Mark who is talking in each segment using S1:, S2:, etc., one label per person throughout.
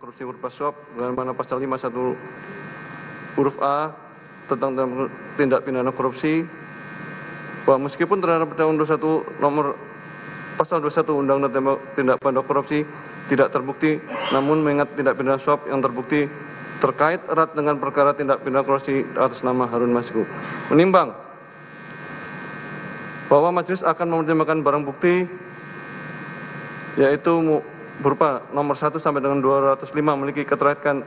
S1: korupsi berupa suap dengan mana pasal 51 huruf A tentang tindak pidana korupsi, bahwa meskipun terhadap Undang-Undang 21 nomor pasal 21 Undang-Undang tindak pidana korupsi tidak terbukti, namun mengingat tindak pidana suap yang terbukti terkait erat dengan perkara tindak pidana korupsi atas nama Harun Masiku. Menimbang bahwa majelis akan menerjemahkan barang bukti yaitu berupa nomor 1 sampai dengan 205 memiliki keterkaitan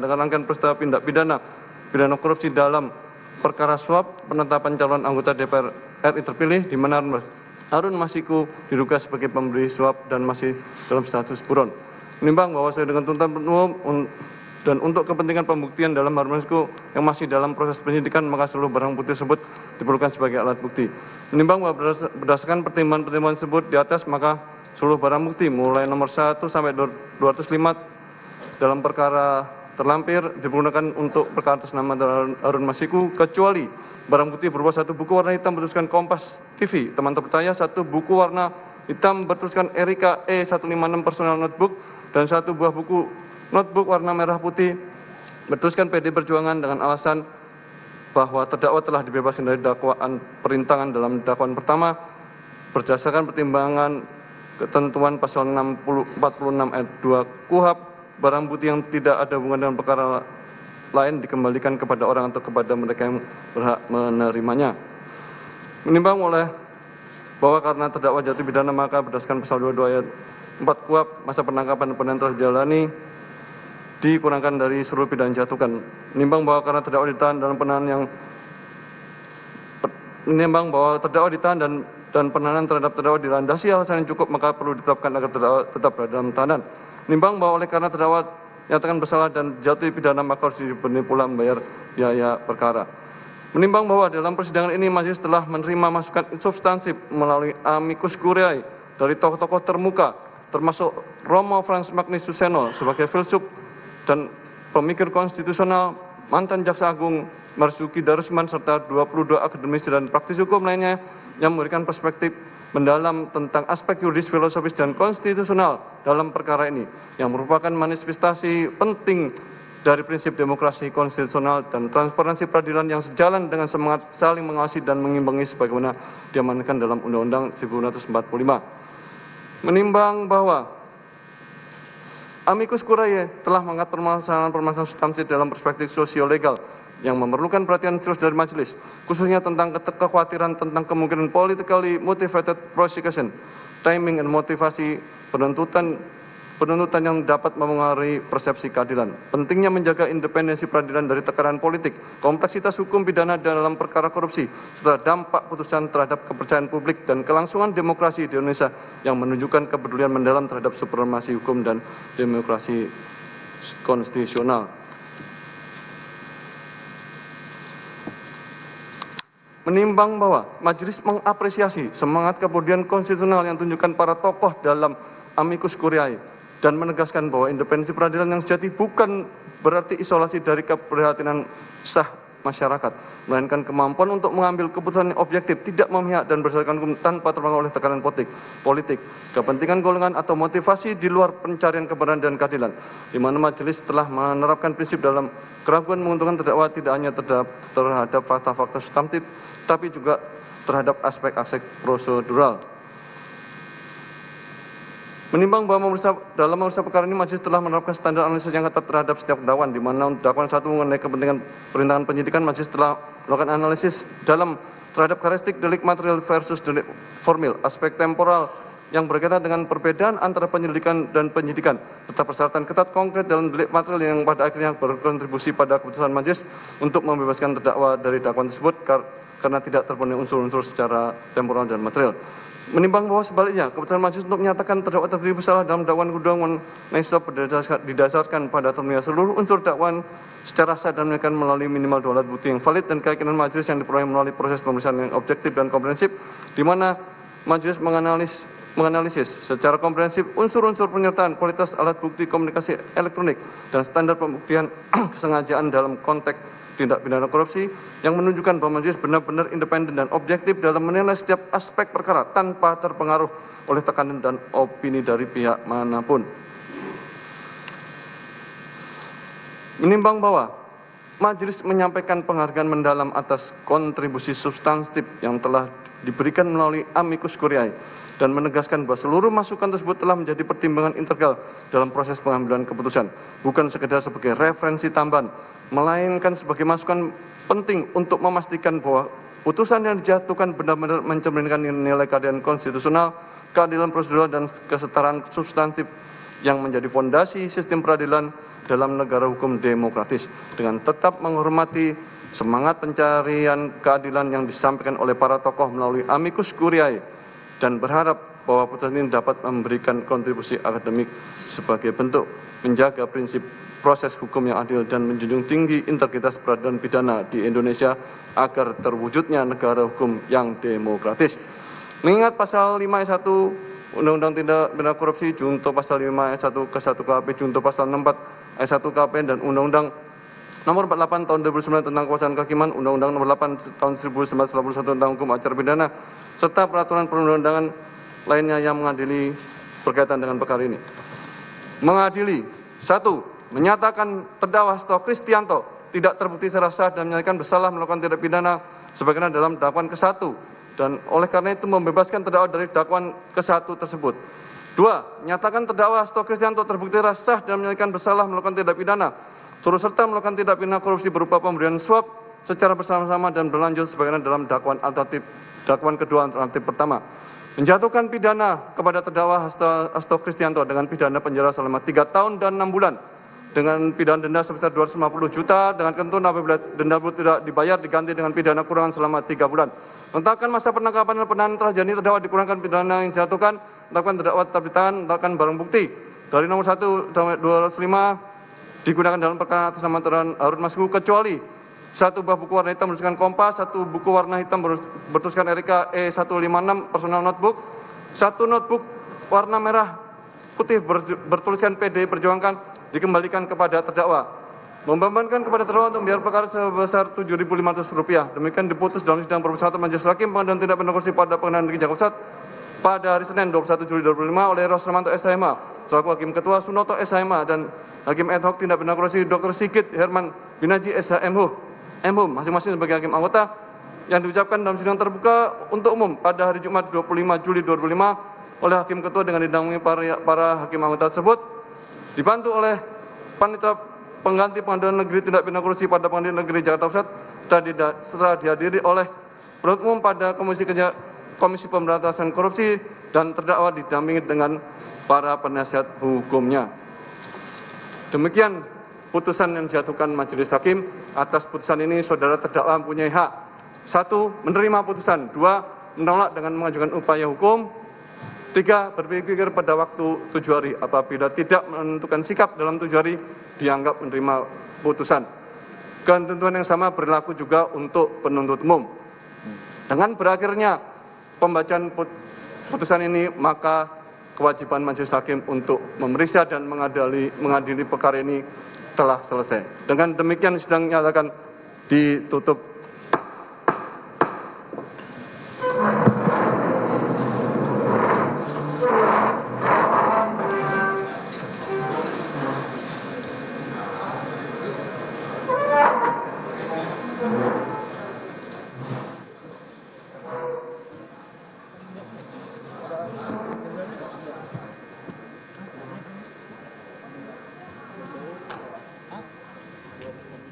S1: dengan rangkaian peristiwa tindak pidana korupsi dalam perkara suap penetapan calon anggota DPR RI terpilih di mana Harun Masiku diduga sebagai pemberi suap dan masih dalam status buron. Menimbang bahwa sesuai dengan tuntutan umum dan untuk kepentingan pembuktian dalam Harun Masiku yang masih dalam proses penyidikan, maka seluruh barang bukti tersebut diperlukan sebagai alat bukti. Menimbang bahwa berdasarkan pertimbangan-pertimbangan tersebut di atas, maka seluruh barang bukti mulai nomor 1 sampai 205 dalam perkara terlampir dipergunakan untuk perkara atas nama Harun Masiku, kecuali barang bukti berupa 1 buku warna hitam bertuliskan Kompas TV, teman terpercaya, 1 buku warna hitam bertuliskan Erika E156 personal notebook, dan 1 buah buku notebook warna merah putih bertuliskan PD Perjuangan dengan alasan bahwa terdakwa telah dibebaskan dari dakwaan perintangan dalam dakwaan pertama berdasarkan pertimbangan ketentuan pasal 46 ayat 2 KUHP. Barang bukti yang tidak ada hubungan dengan perkara lain dikembalikan kepada orang atau kepada mereka yang berhak menerimanya. Menimbang oleh bahwa karena terdakwa jatuh pidana, maka berdasarkan pasal 22 ayat 4 KUHP masa penangkapan dan penahanan telah dijalani dikurangkan dari seluruh pidana dijatuhkan. Menimbang bahwa karena terdakwa ditahan dalam penahanan yang dan penahanan terhadap terdakwa dilandasi alasan yang cukup, maka perlu ditetapkan agar terdakwa tetap berada dalam tahanan. Menimbang bahwa oleh karena terdakwa nyatakan bersalah dan jatuh pidana, maka harus diberi pula membayar biaya perkara. Menimbang bahwa dalam persidangan ini majelis telah menerima masukan substansif melalui amicus curiae dari tokoh-tokoh termuka termasuk Romo Frans Magnus Suseno sebagai filsuf dan pemikir konstitusional, mantan Jaksa Agung Marzuki Darusman, serta 22 akademisi dan praktisi hukum lainnya yang memberikan perspektif mendalam tentang aspek yuridis, filosofis, dan konstitusional dalam perkara ini, yang merupakan manifestasi penting dari prinsip demokrasi konstitusional dan transparansi peradilan yang sejalan dengan semangat saling mengawasi dan mengimbangi sebagaimana diamanatkan dalam Undang-Undang 1945. Menimbang bahwa amicus curiae telah mengangkat permasalahan substantif dalam perspektif sosio-legal yang memerlukan perhatian serius dari majelis, khususnya tentang kekhawatiran tentang kemungkinan politically motivated prosecution, timing dan motivasi penuntutan yang dapat mempengaruhi persepsi keadilan, pentingnya menjaga independensi peradilan dari tekanan politik, kompleksitas hukum pidana dalam perkara korupsi, serta dampak putusan terhadap kepercayaan publik dan kelangsungan demokrasi di Indonesia yang menunjukkan kepedulian mendalam terhadap supremasi hukum dan demokrasi konstitusional. Menimbang bahwa majelis mengapresiasi semangat kepedulian konstitusional yang ditunjukkan para tokoh dalam amicus curiae dan menegaskan bahwa independensi peradilan yang sejati bukan berarti isolasi dari keprihatinan sah masyarakat, melainkan kemampuan untuk mengambil keputusan yang objektif, tidak memihak dan berdasarkan hukum tanpa terpengaruh oleh tekanan politik, kepentingan golongan atau motivasi di luar pencarian kebenaran dan keadilan, di mana majelis telah menerapkan prinsip dalam keraguan menguntungkan terdakwa tidak hanya terhadap fakta-fakta substantif, tapi juga terhadap aspek-aspek prosedural. Menimbang bahwa dalam memeriksa perkara ini majelis telah menerapkan standar analisis yang ketat terhadap setiap dakwaan, di mana dakwaan 1 mengenai kepentingan perintangan penyidikan, majelis telah melakukan analisis terhadap karakteristik delik material versus delik formil, aspek temporal yang berkaitan dengan perbedaan antara penyelidikan dan penyidikan, serta persyaratan ketat konkret dalam delik material yang pada akhirnya berkontribusi pada keputusan majelis untuk membebaskan terdakwa dari dakwaan tersebut karena tidak terpenuhi unsur-unsur secara temporal dan material. Menimbang bahwa sebaliknya, keputusan majelis untuk menyatakan terdakwa terbukti bersalah dalam dakwaan gudang suap didasarkan pada terpenuhi seluruh unsur dakwaan secara sah dan melalui minimal 2 alat bukti yang valid dan keyakinan majelis yang diperoleh melalui proses pemeriksaan yang objektif dan komprehensif, di mana majelis menganalisis secara komprehensif unsur-unsur penyertaan, kualitas alat bukti komunikasi elektronik, dan standar pembuktian kesengajaan dalam konteks tindak pidana korupsi yang menunjukkan bahwa majelis benar-benar independen dan objektif dalam menilai setiap aspek perkara tanpa terpengaruh oleh tekanan dan opini dari pihak manapun. Menimbang bahwa Majelis menyampaikan penghargaan mendalam atas kontribusi substantif yang telah diberikan melalui amicus curiae dan menegaskan bahwa seluruh masukan tersebut telah menjadi pertimbangan integral dalam proses pengambilan keputusan, bukan sekedar sebagai referensi tambahan, melainkan sebagai masukan penting untuk memastikan bahwa putusan yang dijatuhkan benar-benar mencerminkan nilai keadilan konstitusional, keadilan prosedural, dan kesetaraan substantif yang menjadi fondasi sistem peradilan dalam negara hukum demokratis, dengan tetap menghormati semangat pencarian keadilan yang disampaikan oleh para tokoh melalui amicus curiae, dan berharap bahwa putusan ini dapat memberikan kontribusi akademik sebagai bentuk menjaga prinsip proses hukum yang adil dan menjunjung tinggi integritas peradilan pidana di Indonesia agar terwujudnya negara hukum yang demokratis. Mengingat pasal 5 ayat 1 Undang-Undang Tindak Pidana Korupsi, junto pasal 5 ayat 1 ke 1 KUHP, junto pasal 64 ayat 1 KUHP, dan Undang-Undang Nomor 48 Tahun 2009 tentang Kekuasaan Kehakiman, Undang-Undang Nomor 8 Tahun 1991 tentang Hukum Acara Pidana, serta peraturan perundang-undangan lainnya yang mengadili berkaitan dengan perkara ini. Mengadili: 1. Menyatakan terdakwa Hasto Kristianto tidak terbukti secara sah dan menyatakan bersalah melakukan tindak pidana sebagaimana dalam dakwaan ke-1, dan oleh karena itu membebaskan terdakwa dari dakwaan ke-1 tersebut. 2. Menyatakan terdakwa Hasto Kristianto terbukti secara sah dan menyatakan bersalah melakukan tindak pidana turut serta melakukan tindak pidana korupsi berupa pemberian suap secara bersama-sama dan berlanjut sebagaimana dalam dakwaan kedua alternatif pertama. Menjatuhkan pidana kepada terdakwa Hasto Kristianto dengan pidana penjara selama 3 tahun dan 6 bulan dengan pidana denda sebesar 250 juta dengan ketentuan apabila denda tidak dibayar diganti dengan pidana kurungan selama 3 bulan. Menetapkan masa penangkapan dan penahanan telah jadi terdakwa dikurangkan pidana yang dijatuhkan, menetapkan terdakwa tetap ditahan, menetapkan barang bukti dari nomor 1 sampai 205 digunakan dalam perkara atas nama Terang Harun Masiku, kecuali 1 buah buku warna hitam bertuliskan Kompas, 1 buku warna hitam bertuliskan Erika E156 personal notebook, 1 notebook warna merah putih bertuliskan PD Perjuangkan dikembalikan kepada terdakwa. Membebankan kepada terdakwa untuk membayar perkara sebesar Rp7.500. Demikian diputus dalam sidang permusyawaratan Majelis Hakim Pengadilan Tindak Pidana Korupsi pada Pengadilan Negeri Jakarta Pusat pada hari Senin 21 Juli 2005 oleh Rosramanto SHMH selaku Hakim Ketua, Sunoto SHMH, dan Hakim Ad hoc Tindak Pidana Korupsi Dr. Sigit Herman Binaji SHMH masing-masing sebagai hakim anggota, yang diucapkan dalam sidang terbuka untuk umum pada hari Jumat 25 Juli 2005 oleh Hakim Ketua dengan didampingi para hakim anggota tersebut, dibantu oleh Panitera Pengganti Pengadilan Negeri Tindak Pidana Korupsi pada Pengadilan Negeri Jakarta Pusat setelah dihadiri oleh penuntut umum pada Komisi Pemberantasan Korupsi dan terdakwa didampingi dengan para penasihat hukumnya. Demikian putusan yang dijatuhkan Majelis Hakim. Atas putusan ini saudara terdakwa mempunyai hak: 1. Menerima putusan. 2. Menolak dengan mengajukan upaya hukum. 3. Berpikir pada waktu 7 hari. Apabila tidak menentukan sikap dalam 7 hari, dianggap menerima putusan. Ketentuan yang sama berlaku juga untuk penuntut umum. Dengan berakhirnya pembacaan putusan ini, maka kewajiban Majelis Hakim untuk memeriksa dan mengadili perkara ini telah selesai. Dengan demikian sidang nyatakan ditutup.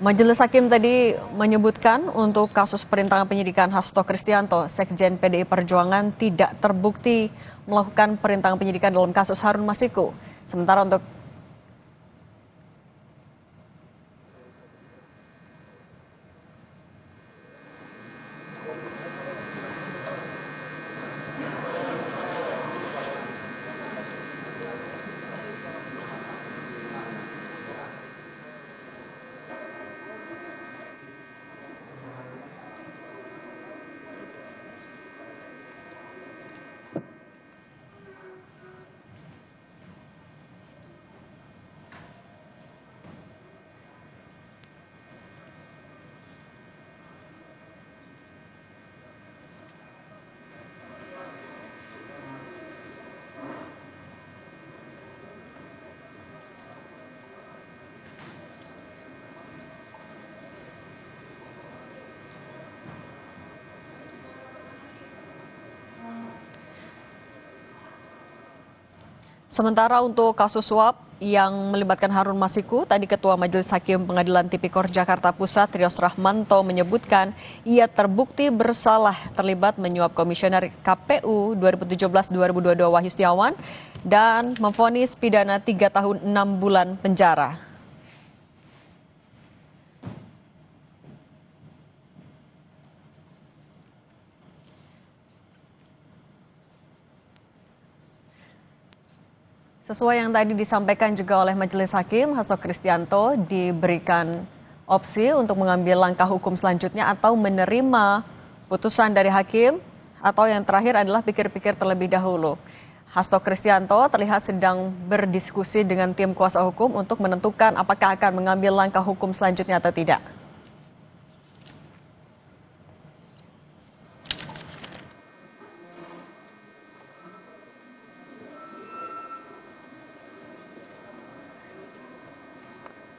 S2: Majelis Hakim tadi menyebutkan untuk kasus perintangan penyidikan Hasto Kristianto, Sekjen PDI Perjuangan tidak terbukti melakukan perintangan penyidikan dalam kasus Harun Masiku. Sementara untuk Sementara untuk kasus suap yang melibatkan Harun Masiku, tadi Ketua Majelis Hakim Pengadilan Tipikor Jakarta Pusat Trios Rahmanto menyebutkan ia terbukti bersalah terlibat menyuap Komisioner KPU 2017-2022 Wahyu Setiawan dan memvonis pidana 3 tahun 6 bulan penjara. Sesuai yang tadi disampaikan juga oleh Majelis Hakim, Hasto Kristianto diberikan opsi untuk mengambil langkah hukum selanjutnya atau menerima putusan dari hakim, atau yang terakhir adalah pikir-pikir terlebih dahulu. Hasto Kristianto terlihat sedang berdiskusi dengan tim kuasa hukum untuk menentukan apakah akan mengambil langkah hukum selanjutnya atau tidak.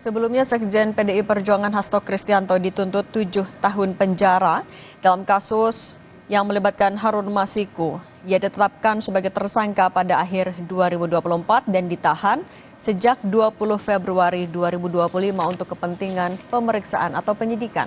S2: Sebelumnya, Sekjen PDI Perjuangan Hasto Kristianto dituntut 7 tahun penjara dalam kasus yang melibatkan Harun Masiku. Ia ditetapkan sebagai tersangka pada akhir 2024 dan ditahan sejak 20 Februari 2025 untuk kepentingan pemeriksaan atau penyidikan.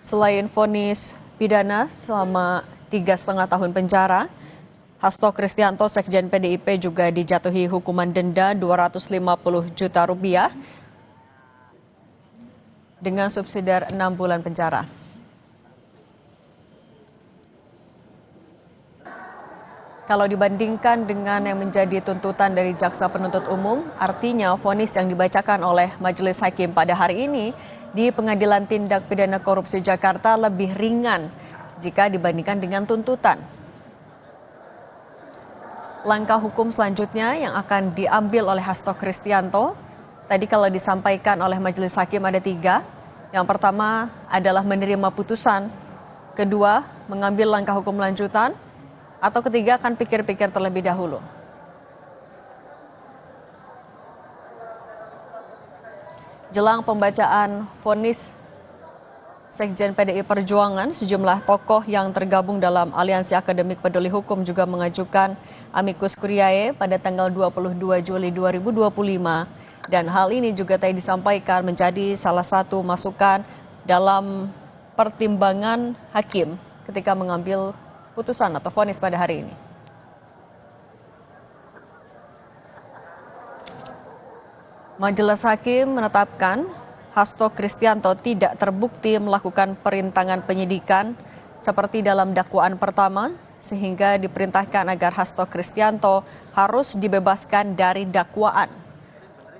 S2: Selain vonis pidana selama 3,5 tahun penjara, Hasto Kristianto Sekjen PDIP juga dijatuhi hukuman denda 250 juta rupiah dengan subsidiar 6 bulan penjara. Kalau dibandingkan dengan yang menjadi tuntutan dari jaksa penuntut umum, artinya vonis yang dibacakan oleh Majelis Hakim pada hari ini di Pengadilan Tindak Pidana Korupsi Jakarta lebih ringan jika dibandingkan dengan tuntutan. Langkah hukum selanjutnya yang akan diambil oleh Hasto Kristianto, tadi kalau disampaikan oleh Majelis Hakim ada 3. Yang pertama adalah menerima putusan, kedua mengambil langkah hukum lanjutan, atau ketiga akan pikir-pikir terlebih dahulu. Jelang pembacaan vonis Sekjen PDI Perjuangan, sejumlah tokoh yang tergabung dalam Aliansi Akademik Peduli Hukum juga mengajukan amicus curiae pada tanggal 22 Juli 2025. Dan hal ini juga tadi disampaikan menjadi salah satu masukan dalam pertimbangan hakim ketika mengambil putusan atau vonis pada hari ini. Majelis Hakim menetapkan Hasto Kristianto tidak terbukti melakukan perintangan penyidikan seperti dalam dakwaan pertama, sehingga diperintahkan agar Hasto Kristianto harus dibebaskan dari dakwaan.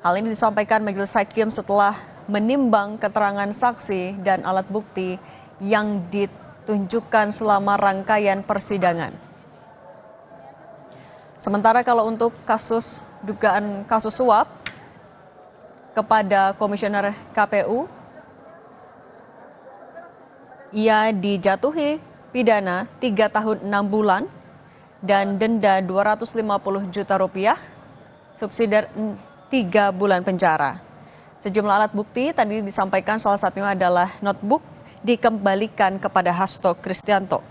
S2: Hal ini disampaikan Majelis Hakim setelah menimbang keterangan saksi dan alat bukti yang ditunjukkan selama rangkaian persidangan. Sementara kalau untuk dugaan kasus suap kepada Komisioner KPU, ia dijatuhi pidana 3 tahun 6 bulan dan denda 250 juta rupiah, subsidiar 3 bulan penjara. Sejumlah alat bukti tadi disampaikan salah satunya adalah notebook dikembalikan kepada Hasto Kristianto.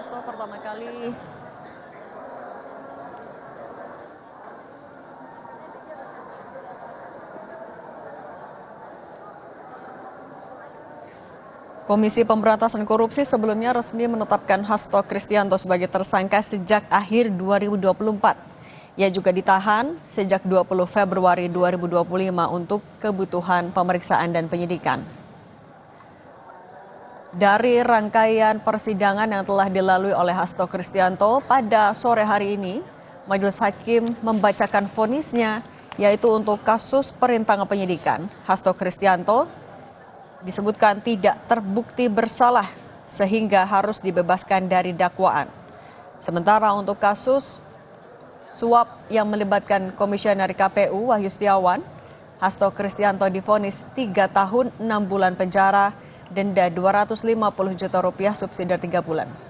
S2: Hasto pertama kali Komisi Pemberantasan Korupsi sebelumnya resmi menetapkan Hasto Kristianto sebagai tersangka sejak akhir 2024. Ia juga ditahan sejak 20 Februari 2025 untuk kebutuhan pemeriksaan dan penyidikan. Dari rangkaian persidangan yang telah dilalui oleh Hasto Kristianto pada sore hari ini, Majelis Hakim membacakan vonisnya, yaitu untuk kasus perintangan penyidikan. Hasto Kristianto disebutkan tidak terbukti bersalah sehingga harus dibebaskan dari dakwaan. Sementara untuk kasus suap yang melibatkan Komisioner KPU Wahyu Setiawan, Hasto Kristianto divonis 3 tahun 6 bulan penjara, denda Rp250 juta, subsidi 3 bulan.